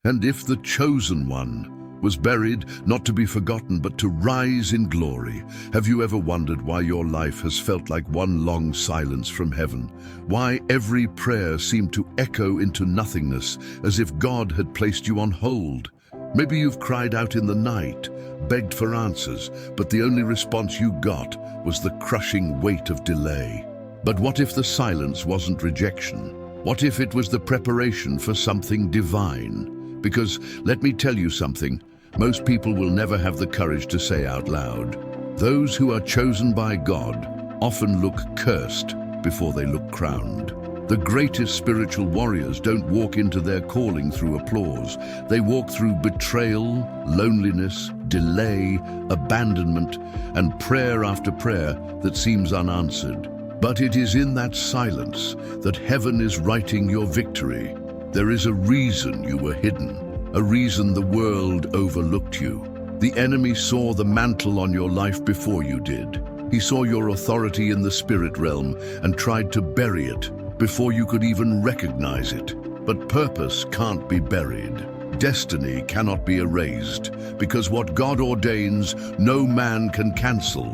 And if the chosen one was buried, not to be forgotten, but to rise in glory. Have you ever wondered why your life has felt like one long silence from heaven? Why every prayer seemed to echo into nothingness, as if God had placed you on hold? Maybe you've cried out in the night, begged for answers, but the only response you got was the crushing weight of delay. But what if the silence wasn't rejection? What if it was the preparation for something divine? Because, let me tell you something, most people will never have the courage to say out loud. Those who are chosen by God often look cursed before they look crowned. The greatest spiritual warriors don't walk into their calling through applause. They walk through betrayal, loneliness, delay, abandonment, and prayer after prayer that seems unanswered. But it is in that silence that heaven is writing your victory. There is a reason you were hidden, a reason the world overlooked you. The enemy saw the mantle on your life before you did. He saw your authority in the spirit realm and tried to bury it before you could even recognize it. But purpose can't be buried. Destiny cannot be erased, because what God ordains, no man can cancel,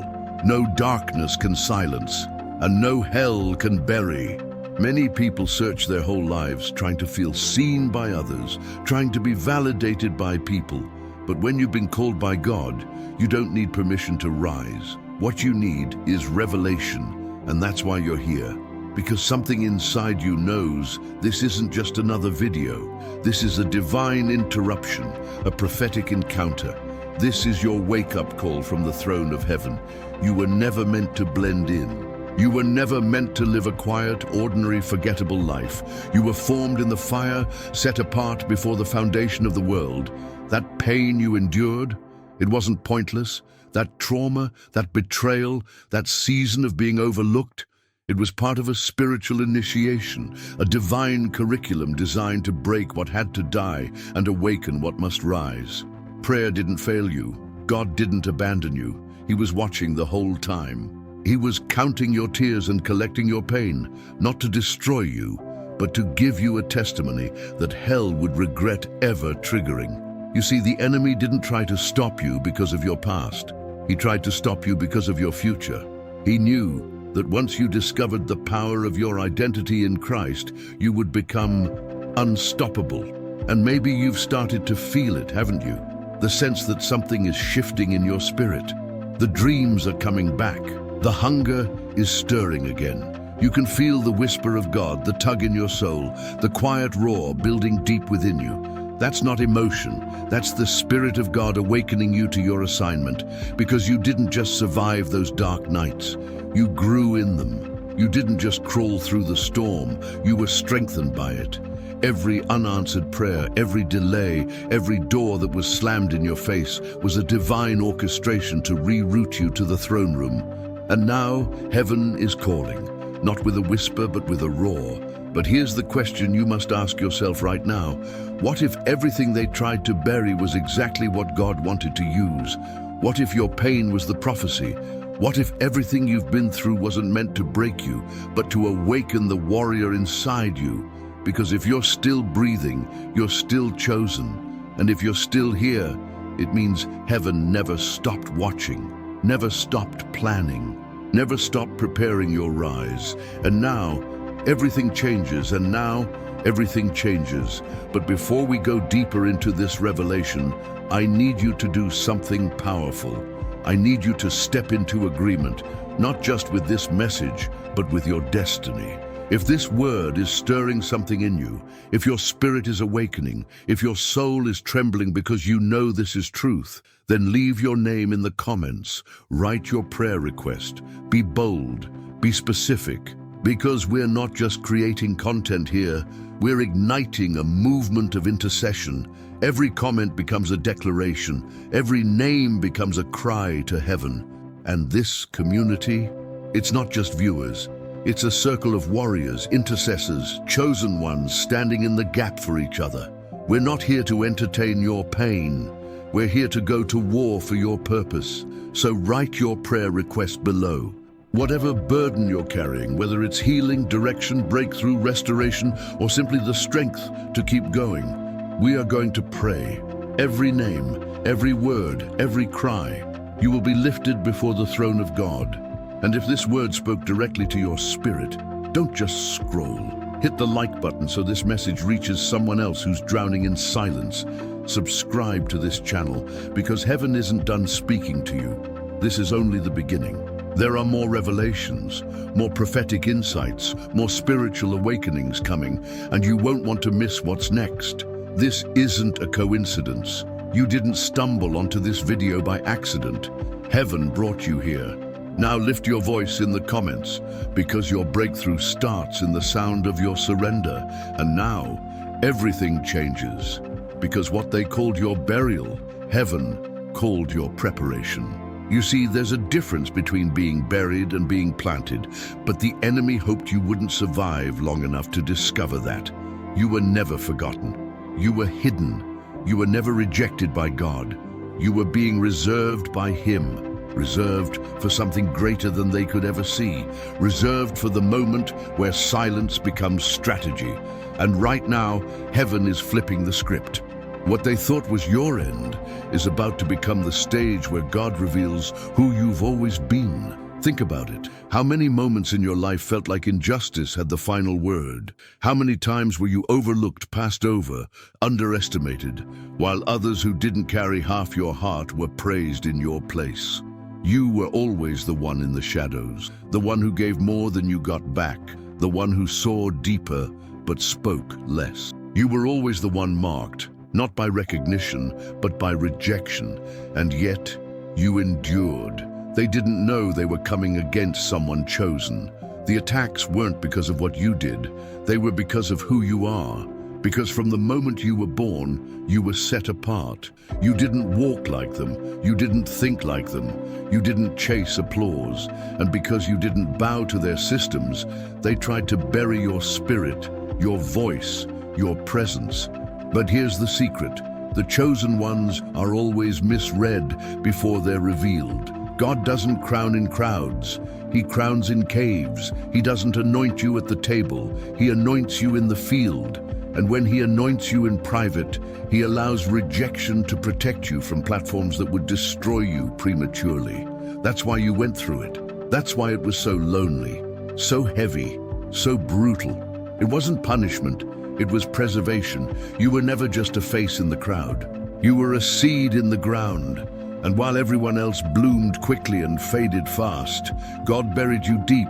no darkness can silence, and no hell can bury. Many people search their whole lives trying to feel seen by others, trying to be validated by people. But when you've been called by God, you don't need permission to rise. What you need is revelation, and that's why you're here. Because something inside you knows this isn't just another video. This is a divine interruption, a prophetic encounter. This is your wake-up call from the throne of heaven. You were never meant to blend in. You were never meant to live a quiet, ordinary, forgettable life. You were formed in the fire, set apart before the foundation of the world. That pain you endured, it wasn't pointless. That trauma, that betrayal, that season of being overlooked, it was part of a spiritual initiation, a divine curriculum designed to break what had to die and awaken what must rise. Prayer didn't fail you. God didn't abandon you. He was watching the whole time. He was counting your tears and collecting your pain, not to destroy you, but to give you a testimony that hell would regret ever triggering. You see, the enemy didn't try to stop you because of your past. He tried to stop you because of your future. He knew that once you discovered the power of your identity in Christ, you would become unstoppable. And maybe you've started to feel it, haven't you? The sense that something is shifting in your spirit. The dreams are coming back. The hunger is stirring again. You can feel the whisper of God, the tug in your soul, the quiet roar building deep within you. That's not emotion. That's the Spirit of God awakening you to your assignment, because you didn't just survive those dark nights. You grew in them. You didn't just crawl through the storm. You were strengthened by it. Every unanswered prayer, every delay, every door that was slammed in your face was a divine orchestration to reroute you to the throne room. And now, heaven is calling, not with a whisper, but with a roar. But here's the question you must ask yourself right now. What if everything they tried to bury was exactly what God wanted to use? What if your pain was the prophecy? What if everything you've been through wasn't meant to break you, but to awaken the warrior inside you? Because if you're still breathing, you're still chosen. And if you're still here, it means heaven never stopped watching, never stopped planning, never stopped preparing your rise. And now, everything changes, and now, everything changes. But before we go deeper into this revelation, I need you to do something powerful. I need you to step into agreement, not just with this message, but with your destiny. If this word is stirring something in you, if your spirit is awakening, if your soul is trembling because you know this is truth, then leave your name in the comments. Write your prayer request. Be bold. Be specific. Because we're not just creating content here, we're igniting a movement of intercession. Every comment becomes a declaration. Every name becomes a cry to heaven. And this community, it's not just viewers. It's a circle of warriors, intercessors, chosen ones standing in the gap for each other. We're not here to entertain your pain. We're here to go to war for your purpose. So write your prayer request below. Whatever burden you're carrying, whether it's healing, direction, breakthrough, restoration, or simply the strength to keep going, We are going to pray. Every name, every word, every cry, you will be lifted before the throne of God. And if this word spoke directly to your spirit, don't just scroll. Hit the like button so this message reaches someone else who's drowning in silence. Subscribe to this channel because heaven isn't done speaking to you. This is only the beginning. There are more revelations, more prophetic insights, more spiritual awakenings coming, and you won't want to miss what's next. This isn't a coincidence. You didn't stumble onto this video by accident. Heaven brought you here. Now lift your voice in the comments, because your breakthrough starts in the sound of your surrender. And now, everything changes, because what they called your burial, heaven called your preparation. You see, there's a difference between being buried and being planted, but the enemy hoped you wouldn't survive long enough to discover that. You were never forgotten. You were hidden. You were never rejected by God. You were being reserved by Him, reserved for something greater than they could ever see, reserved for the moment where silence becomes strategy. And right now, heaven is flipping the script. What they thought was your end is about to become the stage where God reveals who you've always been. Think about it. How many moments in your life felt like injustice had the final word? How many times were you overlooked, passed over, underestimated, while others who didn't carry half your heart were praised in your place? You were always the one in the shadows, the one who gave more than you got back, the one who saw deeper but spoke less. You were always the one marked, not by recognition, but by rejection, and yet you endured. They didn't know they were coming against someone chosen. The attacks weren't because of what you did, they were because of who you are. Because from the moment you were born, you were set apart. You didn't walk like them, you didn't think like them, you didn't chase applause. And because you didn't bow to their systems, they tried to bury your spirit, your voice, your presence. But here's the secret. The chosen ones are always misread before they're revealed. God doesn't crown in crowds. He crowns in caves. He doesn't anoint you at the table. He anoints you in the field. And when He anoints you in private, He allows rejection to protect you from platforms that would destroy you prematurely. That's why you went through it. That's why it was so lonely, so heavy, so brutal. It wasn't punishment. It was preservation. You were never just a face in the crowd. You were a seed in the ground. And while everyone else bloomed quickly and faded fast, God buried you deep.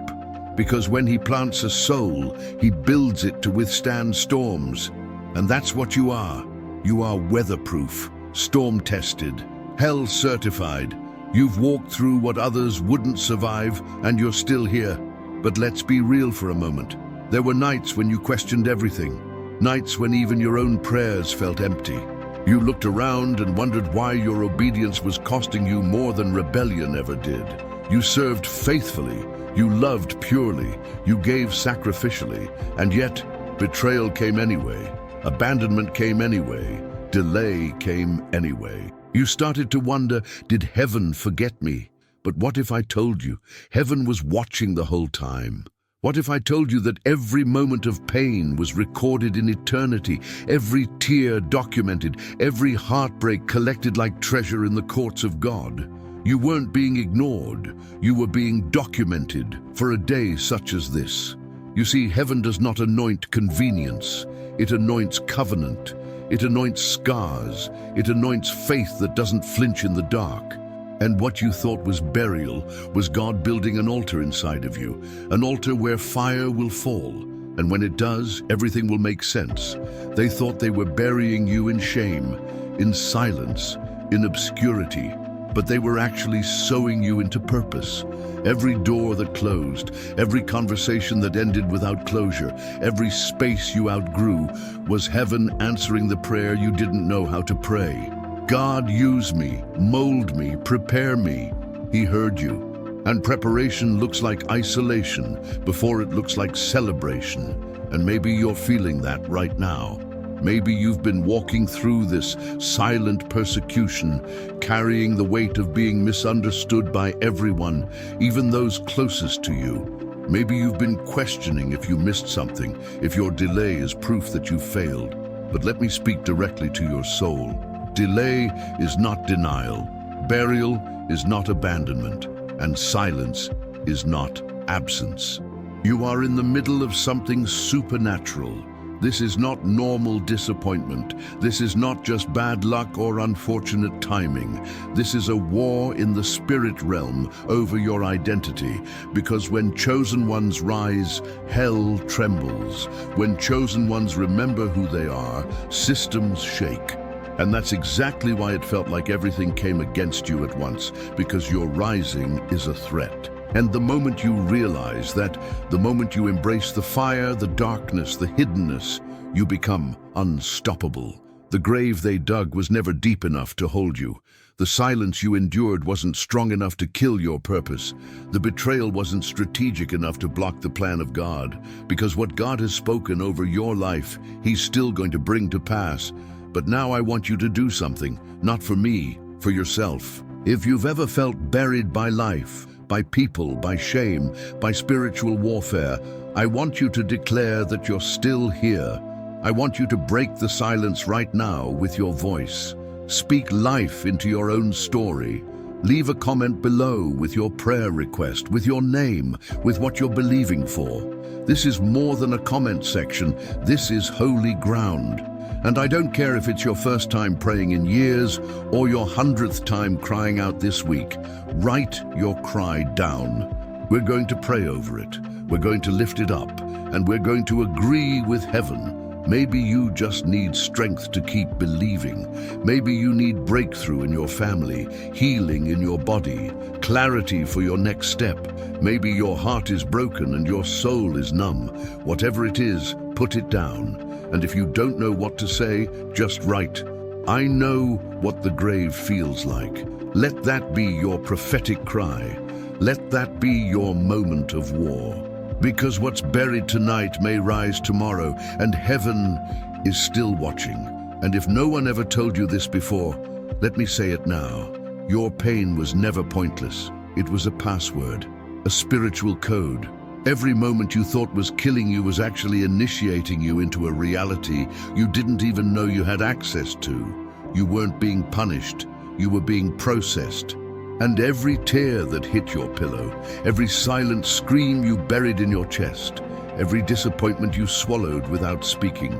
Because when He plants a soul, He builds it to withstand storms. And that's what you are. You are weatherproof, storm-tested, hell-certified. You've walked through what others wouldn't survive, and you're still here. But let's be real for a moment. There were nights when you questioned everything. Nights when even your own prayers felt empty. You looked around and wondered why your obedience was costing you more than rebellion ever did. You served faithfully, you loved purely, you gave sacrificially, and yet betrayal came anyway, abandonment came anyway, delay came anyway. You started to wonder, did heaven forget me? But what if I told you heaven was watching the whole time? What if I told you that every moment of pain was recorded in eternity, every tear documented, every heartbreak collected like treasure in the courts of God? You weren't being ignored, you were being documented for a day such as this. You see, heaven does not anoint convenience, it anoints covenant, it anoints scars, it anoints faith that doesn't flinch in the dark. And what you thought was burial was God building an altar inside of you, an altar where fire will fall. And when it does, everything will make sense. They thought they were burying you in shame, in silence, in obscurity, but they were actually sowing you into purpose. Every door that closed, every conversation that ended without closure, every space you outgrew was heaven answering the prayer you didn't know how to pray. God, use me, mold me, prepare me. He heard you. And preparation looks like isolation before it looks like celebration. And maybe you're feeling that right now. Maybe you've been walking through this silent persecution, carrying the weight of being misunderstood by everyone, even those closest to you. Maybe you've been questioning if you missed something, if your delay is proof that you failed. But let me speak directly to your soul. Delay is not denial. Burial is not abandonment. And silence is not absence. You are in the middle of something supernatural. This is not normal disappointment. This is not just bad luck or unfortunate timing. This is a war in the spirit realm over your identity. Because when chosen ones rise, hell trembles. When chosen ones remember who they are, systems shake. And that's exactly why it felt like everything came against you at once, because your rising is a threat. And the moment you realize that, the moment you embrace the fire, the darkness, the hiddenness, you become unstoppable. The grave they dug was never deep enough to hold you. The silence you endured wasn't strong enough to kill your purpose. The betrayal wasn't strategic enough to block the plan of God. Because what God has spoken over your life, He's still going to bring to pass. But now I want you to do something, not for me, for yourself. If you've ever felt buried by life, by people, by shame, by spiritual warfare, I want you to declare that you're still here. I want you to break the silence right now with your voice. Speak life into your own story. Leave a comment below with your prayer request, with your name, with what you're believing for. This is more than a comment section. This is holy ground. And I don't care if it's your first time praying in years or your 100th time crying out this week. Write your cry down. We're going to pray over it. We're going to lift it up. And we're going to agree with heaven. Maybe you just need strength to keep believing. Maybe you need breakthrough in your family, healing in your body, clarity for your next step. Maybe your heart is broken and your soul is numb. Whatever it is, put it down. And if you don't know what to say, just write, I know what the grave feels like. Let that be your prophetic cry. Let that be your moment of war. Because what's buried tonight may rise tomorrow, and heaven is still watching. And if no one ever told you this before, let me say it now. Your pain was never pointless. It was a password, a spiritual code. Every moment you thought was killing you was actually initiating you into a reality you didn't even know you had access to. You weren't being punished, you were being processed. And every tear that hit your pillow, every silent scream you buried in your chest, every disappointment you swallowed without speaking,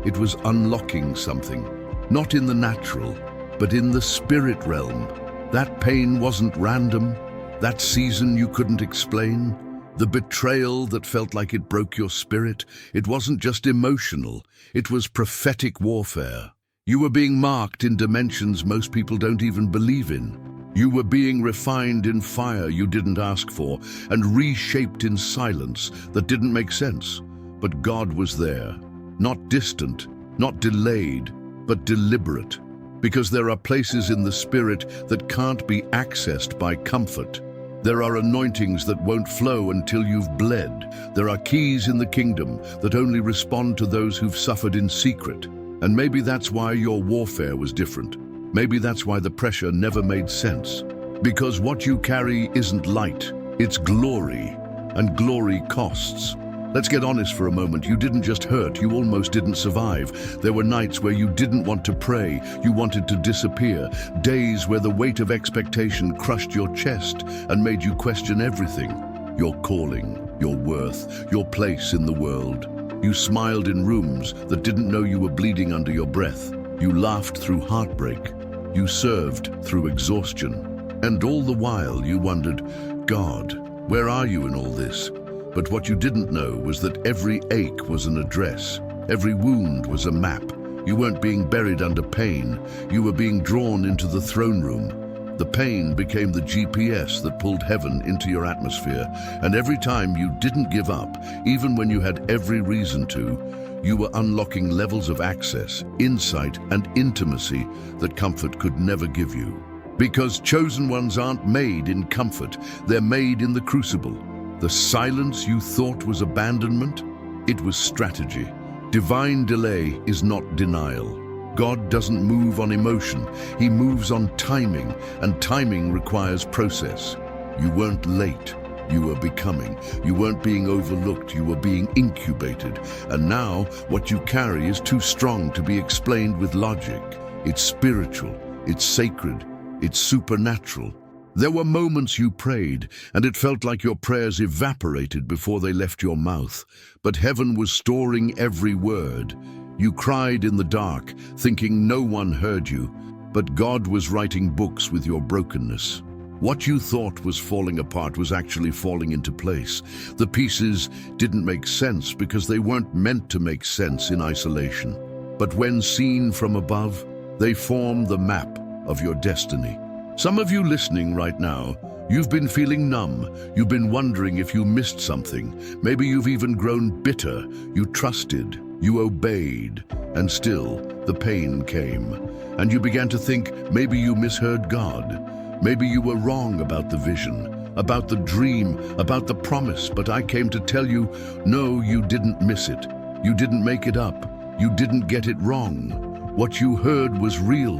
it was unlocking something. Not in the natural, but in the spirit realm. That pain wasn't random, that season you couldn't explain. The betrayal that felt like it broke your spirit, it wasn't just emotional, it was prophetic warfare. You were being marked in dimensions most people don't even believe in. You were being refined in fire you didn't ask for, and reshaped in silence that didn't make sense. But God was there, not distant, not delayed, but deliberate. Because there are places in the spirit that can't be accessed by comfort. There are anointings that won't flow until you've bled. There are keys in the kingdom that only respond to those who've suffered in secret. And maybe that's why your warfare was different. Maybe that's why the pressure never made sense. Because what you carry isn't light, it's glory. And glory costs. Let's get honest for a moment. You didn't just hurt, you almost didn't survive. There were nights where you didn't want to pray, you wanted to disappear. Days where the weight of expectation crushed your chest and made you question everything. Your calling, your worth, your place in the world. You smiled in rooms that didn't know you were bleeding under your breath. You laughed through heartbreak. You served through exhaustion. And all the while you wondered, God, where are you in all this? But what you didn't know was that every ache was an address. Every wound was a map. You weren't being buried under pain. You were being drawn into the throne room. The pain became the GPS that pulled heaven into your atmosphere. And every time you didn't give up, even when you had every reason to, you were unlocking levels of access, insight, and intimacy that comfort could never give you. Because chosen ones aren't made in comfort, they're made in the crucible. The silence you thought was abandonment, it was strategy. Divine delay is not denial. God doesn't move on emotion, He moves on timing, and timing requires process. You weren't late, You were becoming. You weren't being overlooked, you were being incubated. And now, what you carry is too strong to be explained with logic. It's spiritual, it's sacred, it's supernatural. There were moments you prayed, and it felt like your prayers evaporated before they left your mouth. But heaven was storing every word. You cried in the dark, thinking no one heard you, but God was writing books with your brokenness. What you thought was falling apart was actually falling into place. The pieces didn't make sense because they weren't meant to make sense in isolation. But when seen from above, they form the map of your destiny. Some of you listening right now, you've been feeling numb. You've been wondering if you missed something. Maybe you've even grown bitter. You trusted, you obeyed, and still the pain came. And you began to think maybe you misheard God. Maybe you were wrong about the vision, about the dream, about the promise, but I came to tell you, no, you didn't miss it. You didn't make it up. You didn't get it wrong. What you heard was real.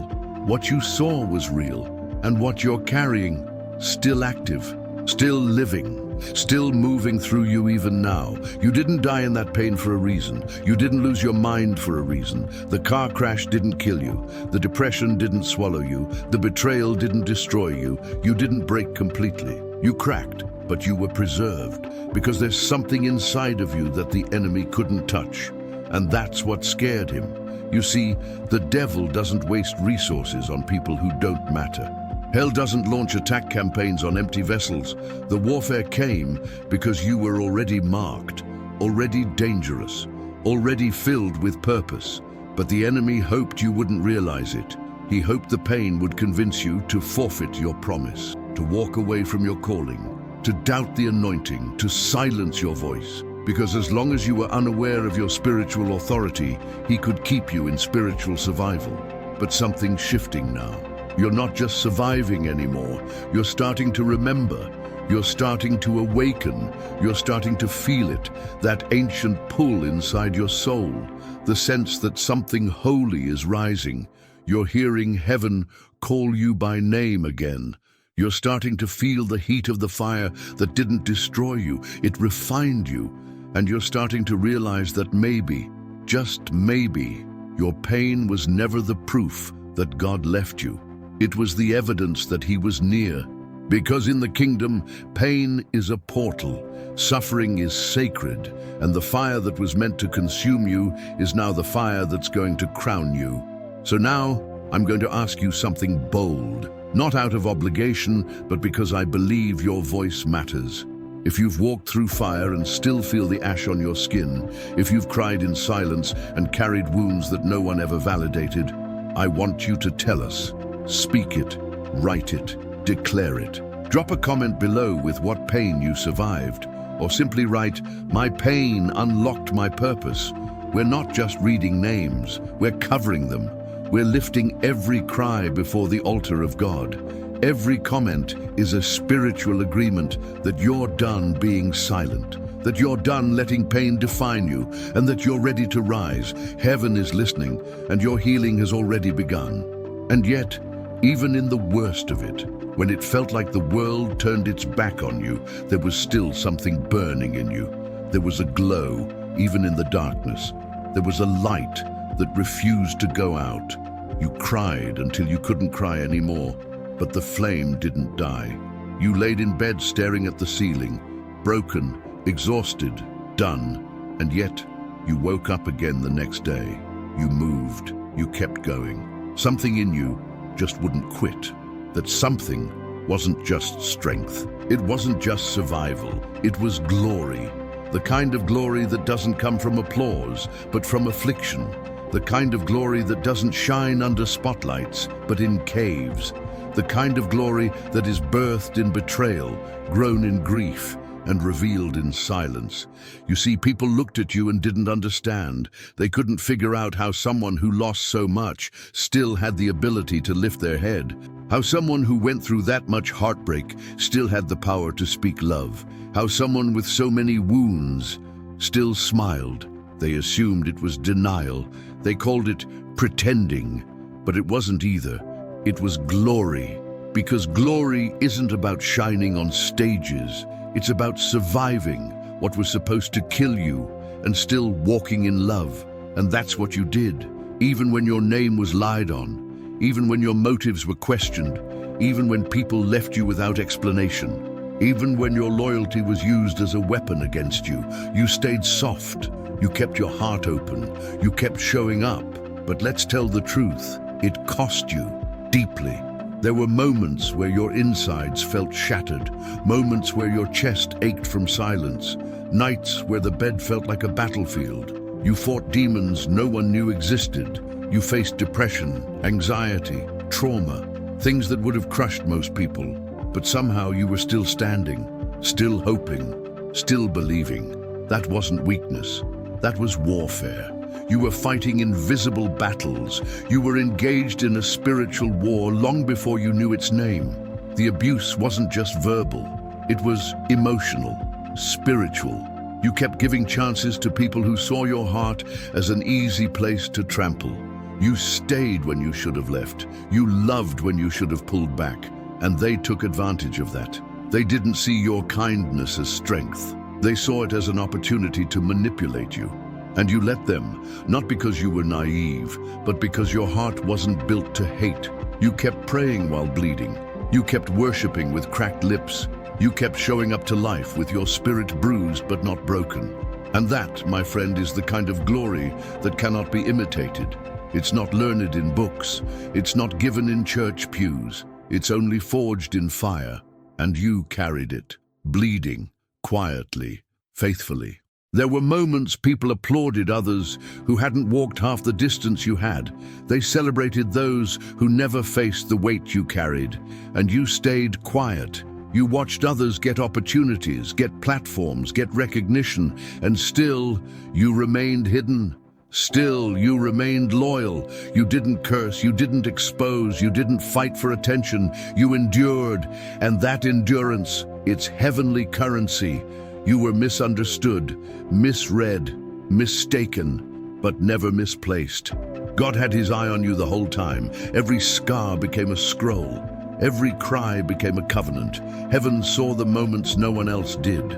What you saw was real. And what you're carrying, still active, still living, still moving through you even now. You didn't die in that pain for a reason. You didn't lose your mind for a reason. The car crash didn't kill you. The depression didn't swallow you. The betrayal didn't destroy you. You didn't break completely. You cracked, but you were preserved because there's something inside of you that the enemy couldn't touch. And that's what scared him. You see, the devil doesn't waste resources on people who don't matter. Hell doesn't launch attack campaigns on empty vessels. The warfare came because you were already marked, already dangerous, already filled with purpose. But the enemy hoped you wouldn't realize it. He hoped the pain would convince you to forfeit your promise, to walk away from your calling, to doubt the anointing, to silence your voice. Because as long as you were unaware of your spiritual authority, he could keep you in spiritual survival. But something's shifting now. You're not just surviving anymore. You're starting to remember. You're starting to awaken. You're starting to feel it, that ancient pull inside your soul, the sense that something holy is rising. You're hearing heaven call you by name again. You're starting to feel the heat of the fire that didn't destroy you. It refined you. And you're starting to realize that maybe, just maybe, your pain was never the proof that God left you. It was the evidence that he was near. Because in the kingdom, pain is a portal, suffering is sacred, and the fire that was meant to consume you is now the fire that's going to crown you. So now, I'm going to ask you something bold, not out of obligation, but because I believe your voice matters. If you've walked through fire and still feel the ash on your skin, if you've cried in silence and carried wounds that no one ever validated, I want you to tell us. Speak it, write it, declare it. Drop a comment below with what pain you survived, or simply write, "My pain unlocked my purpose." We're not just reading names, we're covering them. We're lifting every cry before the altar of God. Every comment is a spiritual agreement that you're done being silent, that you're done letting pain define you, and that you're ready to rise. Heaven is listening, and your healing has already begun. And yet, even in the worst of it, when it felt like the world turned its back on you, there was still something burning in you. There was a glow, even in the darkness. There was a light that refused to go out. You cried until you couldn't cry anymore, but the flame didn't die. You laid in bed staring at the ceiling, broken, exhausted, done, and yet you woke up again the next day. You moved, you kept going. Something in you just wouldn't quit. That something wasn't just strength. It wasn't just survival. It was glory. The kind of glory that doesn't come from applause, but from affliction. The kind of glory that doesn't shine under spotlights, but in caves. The kind of glory that is birthed in betrayal, grown in grief, and revealed in silence. You see, people looked at you and didn't understand. They couldn't figure out how someone who lost so much still had the ability to lift their head. How someone who went through that much heartbreak still had the power to speak love. How someone with so many wounds still smiled. They assumed it was denial. They called it pretending. But it wasn't either. It was glory. Because glory isn't about shining on stages. It's about surviving what was supposed to kill you and still walking in love. And that's what you did, even when your name was lied on, even when your motives were questioned, even when people left you without explanation, even when your loyalty was used as a weapon against you. You stayed soft, you kept your heart open, you kept showing up. But let's tell the truth, it cost you deeply. There were moments where your insides felt shattered, moments where your chest ached from silence, nights where the bed felt like a battlefield. You fought demons no one knew existed. You faced depression, anxiety, trauma, things that would have crushed most people. But somehow you were still standing, still hoping, still believing. That wasn't weakness, that was warfare. You were fighting invisible battles. You were engaged in a spiritual war long before you knew its name. The abuse wasn't just verbal, it was emotional, spiritual. You kept giving chances to people who saw your heart as an easy place to trample. You stayed when you should have left. You loved when you should have pulled back. And they took advantage of that. They didn't see your kindness as strength. They saw it as an opportunity to manipulate you. And you let them, not because you were naive, but because your heart wasn't built to hate. You kept praying while bleeding. You kept worshiping with cracked lips. You kept showing up to life with your spirit bruised but not broken. And that, my friend, is the kind of glory that cannot be imitated. It's not learned in books. It's not given in church pews. It's only forged in fire. And you carried it, bleeding, quietly, faithfully. There were moments people applauded others who hadn't walked half the distance you had. They celebrated those who never faced the weight you carried. And you stayed quiet. You watched others get opportunities, get platforms, get recognition, and still you remained hidden. Still you remained loyal. You didn't curse, you didn't expose, you didn't fight for attention. You endured, and that endurance, it's heavenly currency. You were misunderstood, misread, mistaken, but never misplaced. God had his eye on you the whole time. Every scar became a scroll. Every cry became a covenant. Heaven saw the moments no one else did.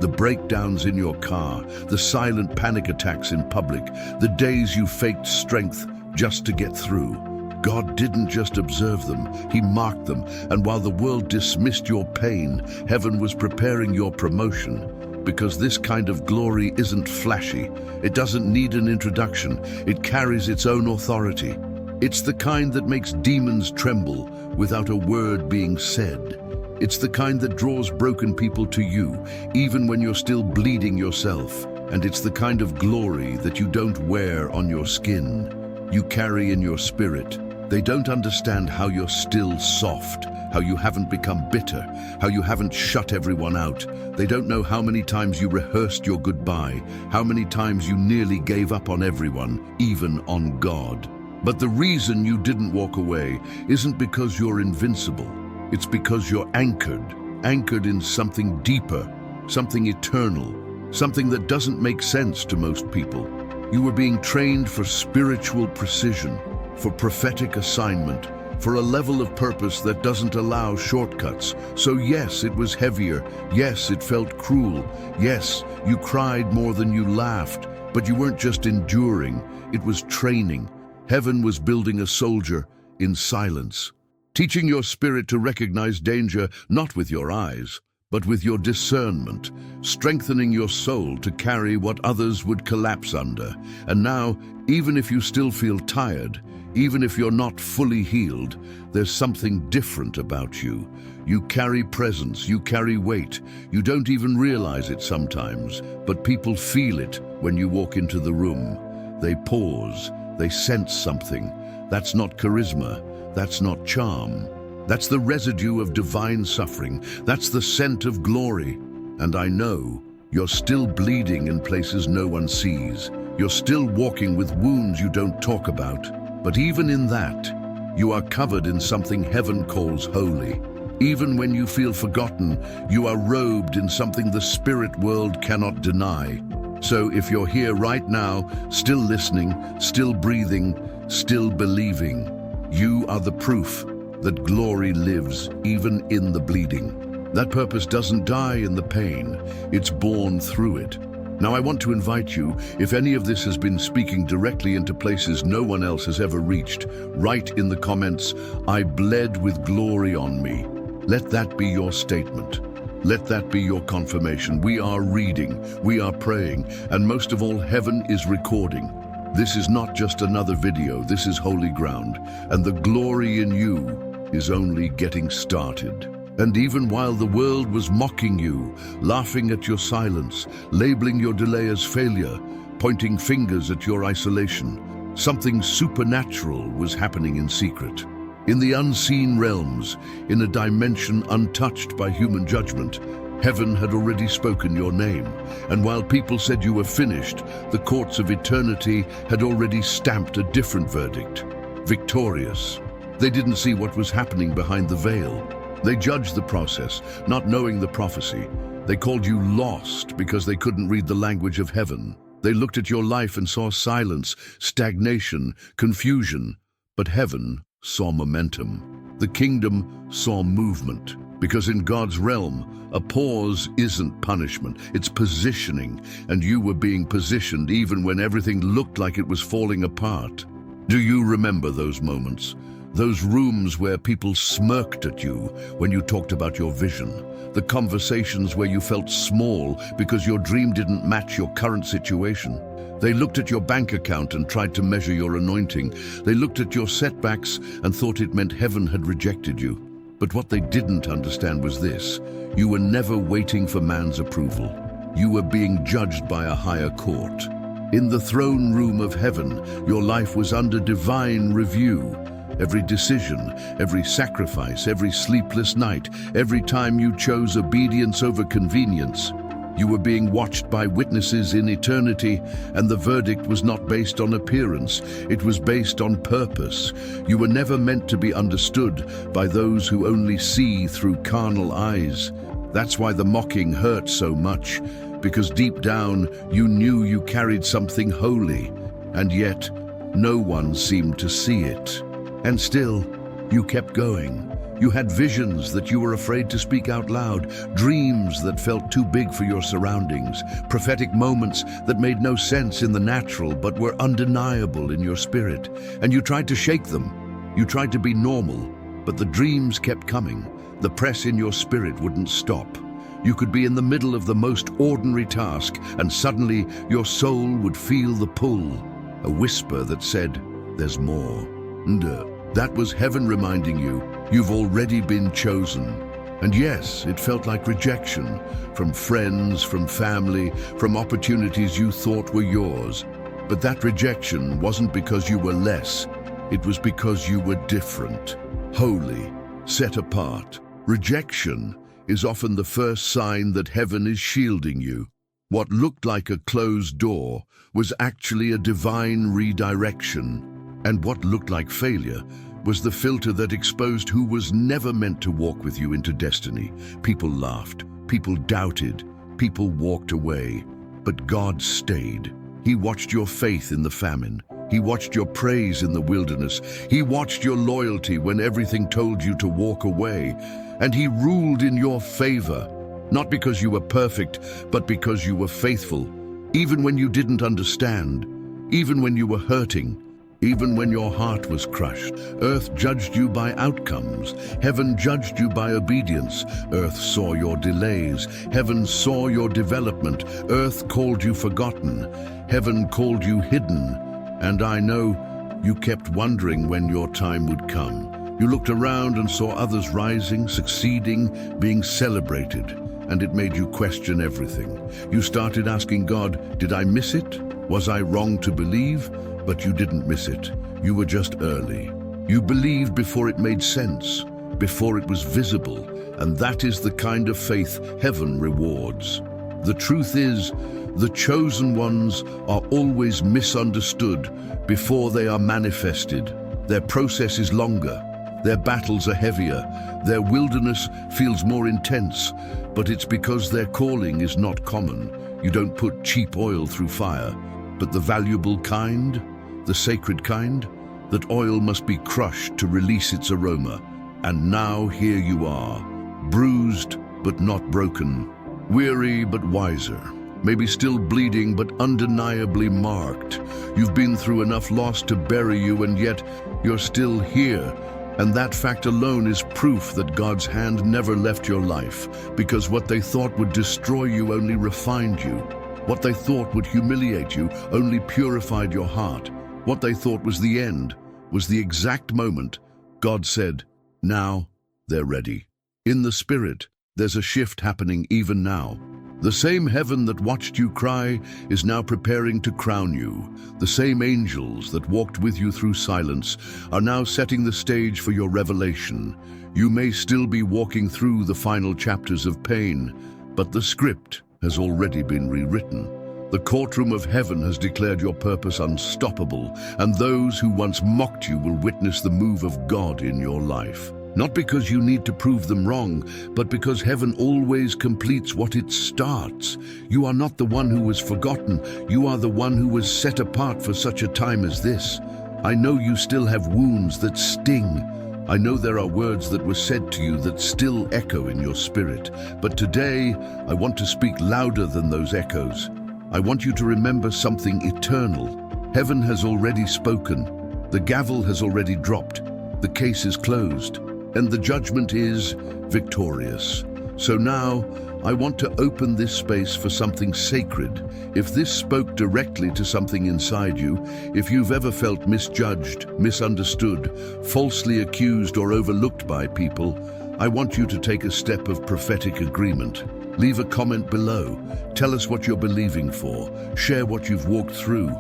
The breakdowns in your car, the silent panic attacks in public, the days you faked strength just to get through. God didn't just observe them, he marked them, and while the world dismissed your pain, heaven was preparing your promotion. Because this kind of glory isn't flashy. It doesn't need an introduction. It carries its own authority. It's the kind that makes demons tremble without a word being said. It's the kind that draws broken people to you, even when you're still bleeding yourself. And it's the kind of glory that you don't wear on your skin. You carry in your spirit. They don't understand how you're still soft, how you haven't become bitter, how you haven't shut everyone out. They don't know how many times you rehearsed your goodbye, how many times you nearly gave up on everyone, even on God. But the reason you didn't walk away isn't because you're invincible. It's because you're anchored in something deeper, something eternal, something that doesn't make sense to most people. You were being trained for spiritual precision, for prophetic assignment, for a level of purpose that doesn't allow shortcuts. So yes, it was heavier. Yes, it felt cruel. Yes, you cried more than you laughed. But you weren't just enduring, it was training. Heaven was building a soldier in silence, teaching your spirit to recognize danger not with your eyes, but with your discernment, strengthening your soul to carry what others would collapse under. And now, even if you still feel tired, even if you're not fully healed, there's something different about you. You carry presence, you carry weight. You don't even realize it sometimes, but people feel it when you walk into the room. They pause, they sense something. That's not charisma, that's not charm. That's the residue of divine suffering. That's the scent of glory. And I know you're still bleeding in places no one sees. You're still walking with wounds you don't talk about. But even in that, you are covered in something heaven calls holy. Even when you feel forgotten, you are robed in something the spirit world cannot deny. So if you're here right now, still listening, still breathing, still believing, you are the proof that glory lives even in the bleeding. That purpose doesn't die in the pain, it's born through it. Now I want to invite you, if any of this has been speaking directly into places no one else has ever reached, write in the comments, "I bled with glory on me." Let that be your statement. Let that be your confirmation. We are reading, we are praying, and most of all, heaven is recording. This is not just another video, this is holy ground, and the glory in you is only getting started. And even while the world was mocking you, laughing at your silence, labeling your delay as failure, pointing fingers at your isolation, something supernatural was happening in secret. In the unseen realms, in a dimension untouched by human judgment, heaven had already spoken your name. And while people said you were finished, the courts of eternity had already stamped a different verdict. Victorious. They didn't see what was happening behind the veil. They judged the process, not knowing the prophecy. They called you lost because they couldn't read the language of heaven. They looked at your life and saw silence, stagnation, confusion. But heaven saw momentum. The kingdom saw movement. Because in God's realm, a pause isn't punishment, it's positioning. And you were being positioned even when everything looked like it was falling apart. Do you remember those moments? Those rooms where people smirked at you when you talked about your vision. The conversations where you felt small because your dream didn't match your current situation. They looked at your bank account and tried to measure your anointing. They looked at your setbacks and thought it meant heaven had rejected you. But what they didn't understand was this: you were never waiting for man's approval. You were being judged by a higher court. In the throne room of heaven, your life was under divine review. Every decision, every sacrifice, every sleepless night, every time you chose obedience over convenience, you were being watched by witnesses in eternity, and the verdict was not based on appearance, it was based on purpose. You were never meant to be understood by those who only see through carnal eyes. That's why the mocking hurt so much, because deep down you knew you carried something holy, and yet no one seemed to see it. And still, you kept going. You had visions that you were afraid to speak out loud, dreams that felt too big for your surroundings, prophetic moments that made no sense in the natural but were undeniable in your spirit. And you tried to shake them. You tried to be normal, but the dreams kept coming. The press in your spirit wouldn't stop. You could be in the middle of the most ordinary task, and suddenly your soul would feel the pull, a whisper that said, "There's more." And that was heaven reminding you, you've already been chosen. And yes, it felt like rejection, from friends, from family, from opportunities you thought were yours. But that rejection wasn't because you were less, it was because you were different, holy, set apart. Rejection is often the first sign that heaven is shielding you. What looked like a closed door was actually a divine redirection. And what looked like failure was the filter that exposed who was never meant to walk with you into destiny. People laughed, people doubted, people walked away, but God stayed. He watched your faith in the famine. He watched your praise in the wilderness. He watched your loyalty when everything told you to walk away. And He ruled in your favor, not because you were perfect, but because you were faithful. Even when you didn't understand, even when you were hurting, even when your heart was crushed. Earth judged you by outcomes. Heaven judged you by obedience. Earth saw your delays. Heaven saw your development. Earth called you forgotten. Heaven called you hidden. And I know you kept wondering when your time would come. You looked around and saw others rising, succeeding, being celebrated, and it made you question everything. You started asking God, did I miss it? Was I wrong to believe? But you didn't miss it. You were just early. You believed before it made sense, before it was visible, and that is the kind of faith heaven rewards. The truth is, the chosen ones are always misunderstood before they are manifested. Their process is longer, their battles are heavier, their wilderness feels more intense, but it's because their calling is not common. You don't put cheap oil through fire, but the valuable kind, the sacred kind, that oil must be crushed to release its aroma. And now here you are, bruised, but not broken, weary but wiser, maybe still bleeding but undeniably marked. You've been through enough loss to bury you, and yet you're still here. And that fact alone is proof that God's hand never left your life, because what they thought would destroy you only refined you. What they thought would humiliate you only purified your heart. What they thought was the end was the exact moment God said, "Now they're ready." In the Spirit, there's a shift happening even now. The same heaven that watched you cry is now preparing to crown you. The same angels that walked with you through silence are now setting the stage for your revelation. You may still be walking through the final chapters of pain, but the script has already been rewritten. The courtroom of heaven has declared your purpose unstoppable, and those who once mocked you will witness the move of God in your life. Not because you need to prove them wrong, but because heaven always completes what it starts. You are not the one who was forgotten. You are the one who was set apart for such a time as this. I know you still have wounds that sting. I know there are words that were said to you that still echo in your spirit. But today, I want to speak louder than those echoes. I want you to remember something eternal. Heaven has already spoken. The gavel has already dropped. The case is closed. And the judgment is victorious. So now, I want to open this space for something sacred. If this spoke directly to something inside you, if you've ever felt misjudged, misunderstood, falsely accused or overlooked by people, I want you to take a step of prophetic agreement. Leave a comment below. Tell us what you're believing for. Share what you've walked through.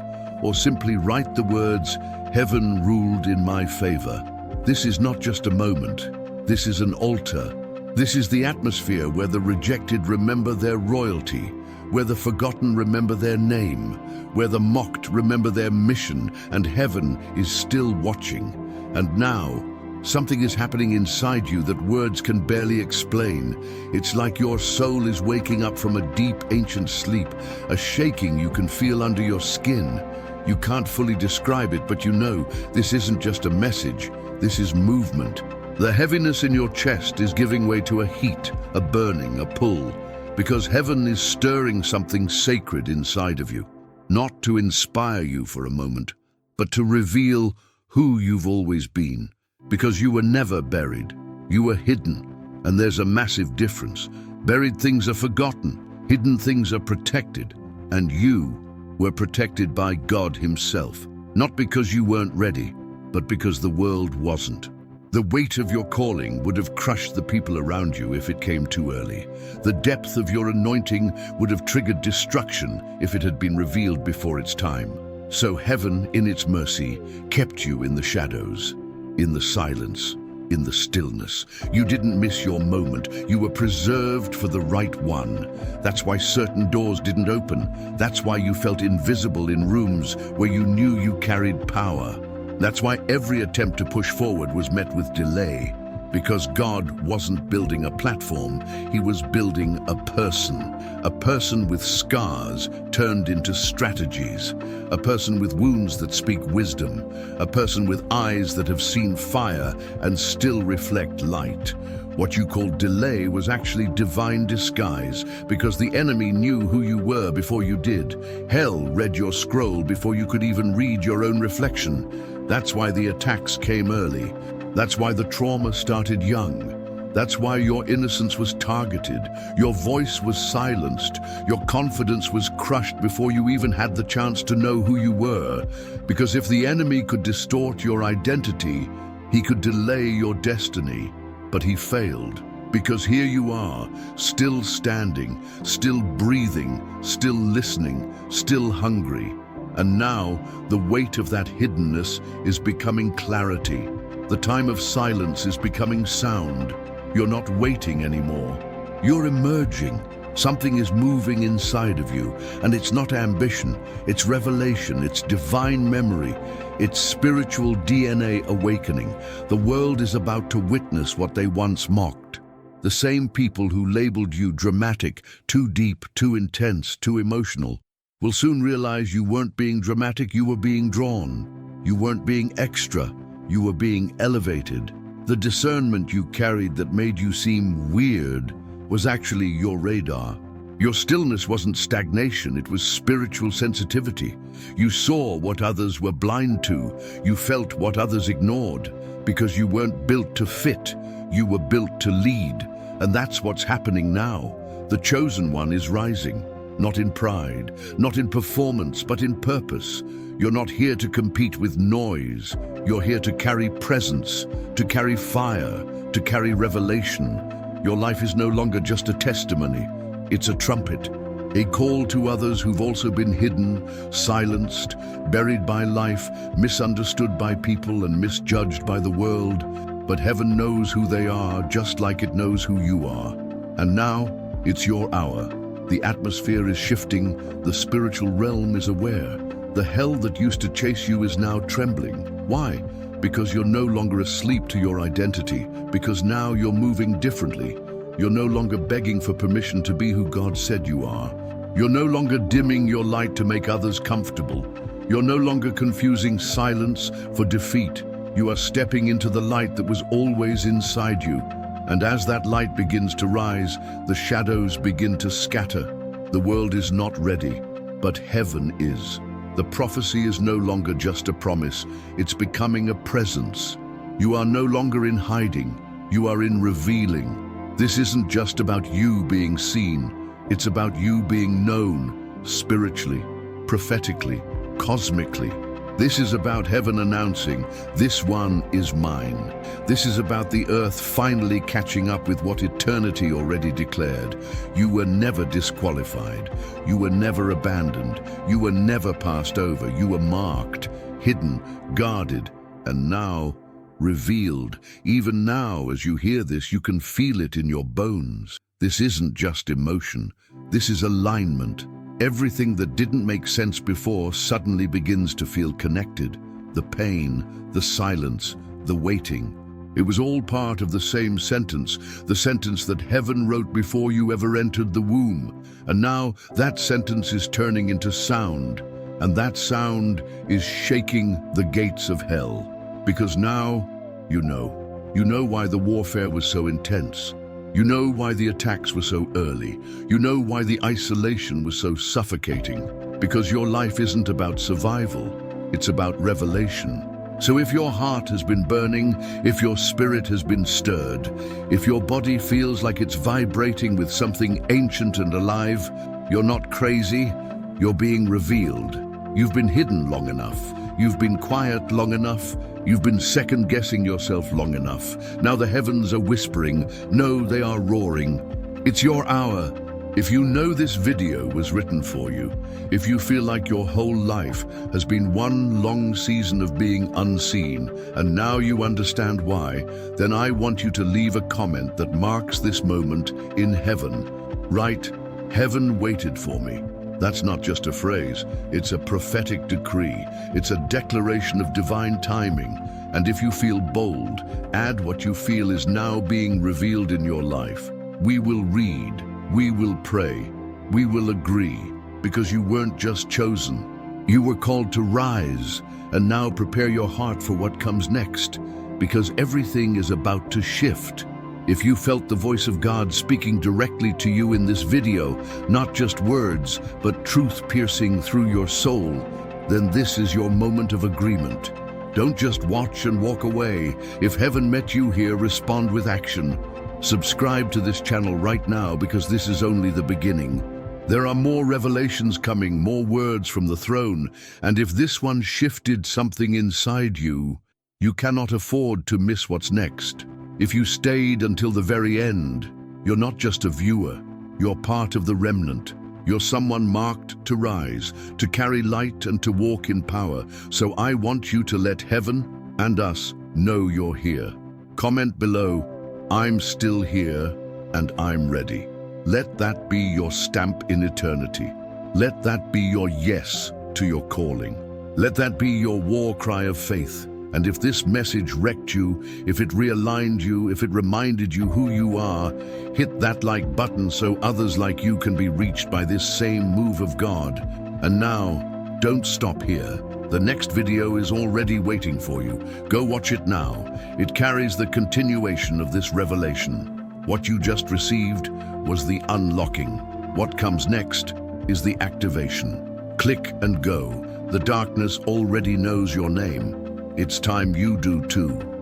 Or simply write the words, "Heaven ruled in my favor." This is not just a moment. This is an altar. This is the atmosphere where the rejected remember their royalty, where the forgotten remember their name, where the mocked remember their mission, and heaven is still watching. And now, something is happening inside you that words can barely explain. It's like your soul is waking up from a deep, ancient sleep, a shaking you can feel under your skin. You can't fully describe it, but you know this isn't just a message. This is movement. The heaviness in your chest is giving way to a heat, a burning, a pull, because heaven is stirring something sacred inside of you, not to inspire you for a moment, but to reveal who you've always been, because you were never buried. You were hidden, and there's a massive difference. Buried things are forgotten, hidden things are protected, and you were protected by God Himself, not because you weren't ready, but because the world wasn't. The weight of your calling would have crushed the people around you if it came too early. The depth of your anointing would have triggered destruction if it had been revealed before its time. So heaven, in its mercy, kept you in the shadows, in the silence, in the stillness. You didn't miss your moment. You were preserved for the right one. That's why certain doors didn't open. That's why you felt invisible in rooms where you knew you carried power. That's why every attempt to push forward was met with delay, because God wasn't building a platform, He was building a person with scars turned into strategies, a person with wounds that speak wisdom, a person with eyes that have seen fire and still reflect light. What you called delay was actually divine disguise, because the enemy knew who you were before you did. Hell read your scroll before you could even read your own reflection. That's why the attacks came early. That's why the trauma started young. That's why your innocence was targeted. Your voice was silenced. Your confidence was crushed before you even had the chance to know who you were. Because if the enemy could distort your identity, he could delay your destiny. But he failed. Because here you are, still standing, still breathing, still listening, still hungry. And now, the weight of that hiddenness is becoming clarity. The time of silence is becoming sound. You're not waiting anymore. You're emerging. Something is moving inside of you, and it's not ambition, it's revelation, it's divine memory, it's spiritual DNA awakening. The world is about to witness what they once mocked. The same people who labeled you dramatic, too deep, too intense, too emotional, will soon realize you weren't being dramatic, you were being drawn. You weren't being extra, you were being elevated. The discernment you carried that made you seem weird was actually your radar. Your stillness wasn't stagnation, it was spiritual sensitivity. You saw what others were blind to. You felt what others ignored. Because you weren't built to fit, you were built to lead. And that's what's happening now. The chosen one is rising. Not in pride, not in performance, but in purpose. You're not here to compete with noise. You're here to carry presence, to carry fire, to carry revelation. Your life is no longer just a testimony. It's a trumpet, a call to others who've also been hidden, silenced, buried by life, misunderstood by people and misjudged by the world. But heaven knows who they are, just like it knows who you are. And now, it's your hour. The atmosphere is shifting, the spiritual realm is aware. The hell that used to chase you is now trembling. Why? Because you're no longer asleep to your identity, because now you're moving differently. You're no longer begging for permission to be who God said you are. You're no longer dimming your light to make others comfortable. You're no longer confusing silence for defeat. You are stepping into the light that was always inside you. And as that light begins to rise, the shadows begin to scatter. The world is not ready, but heaven is. The prophecy is no longer just a promise, it's becoming a presence. You are no longer in hiding, you are in revealing. This isn't just about you being seen, it's about you being known, spiritually, prophetically, cosmically. This is about heaven announcing, this one is mine. This is about the earth finally catching up with what eternity already declared. You were never disqualified. You were never abandoned. You were never passed over. You were marked, hidden, guarded, and now revealed. Even now, as you hear this, you can feel it in your bones. This isn't just emotion. This is alignment. Everything that didn't make sense before suddenly begins to feel connected. The pain, the silence, the waiting. It was all part of the same sentence, the sentence that heaven wrote before you ever entered the womb. And now that sentence is turning into sound. And that sound is shaking the gates of hell. Because now, you know why the warfare was so intense. You know why the attacks were so early. You know why the isolation was so suffocating. Because your life isn't about survival, it's about revelation. So if your heart has been burning, if your spirit has been stirred, if your body feels like it's vibrating with something ancient and alive, you're not crazy, you're being revealed. You've been hidden long enough. You've been quiet long enough. You've been second-guessing yourself long enough. Now the heavens are whispering. No, they are roaring. It's your hour. If you know this video was written for you, if you feel like your whole life has been one long season of being unseen, and now you understand why, then I want you to leave a comment that marks this moment in heaven. Write, "Heaven waited for me." That's not just a phrase, it's a prophetic decree. It's a declaration of divine timing. And if you feel bold, add what you feel is now being revealed in your life. We will read, we will pray, we will agree, because you weren't just chosen. You were called to rise, and now prepare your heart for what comes next, because everything is about to shift. If you felt the voice of God speaking directly to you in this video, not just words, but truth piercing through your soul, then this is your moment of agreement. Don't just watch and walk away. If heaven met you here, respond with action. Subscribe to this channel right now, because this is only the beginning. There are more revelations coming, more words from the throne, and if this one shifted something inside you, you cannot afford to miss what's next. If you stayed until the very end, you're not just a viewer, you're part of the remnant. You're someone marked to rise, to carry light and to walk in power. So I want you to let heaven and us know you're here. Comment below, "I'm still here and I'm ready." Let that be your stamp in eternity. Let that be your yes to your calling. Let that be your war cry of faith. And if this message wrecked you, if it realigned you, if it reminded you who you are, hit that like button so others like you can be reached by this same move of God. And now, don't stop here. The next video is already waiting for you. Go watch it now. It carries the continuation of this revelation. What you just received was the unlocking. What comes next is the activation. Click and go. The darkness already knows your name. It's time you do too.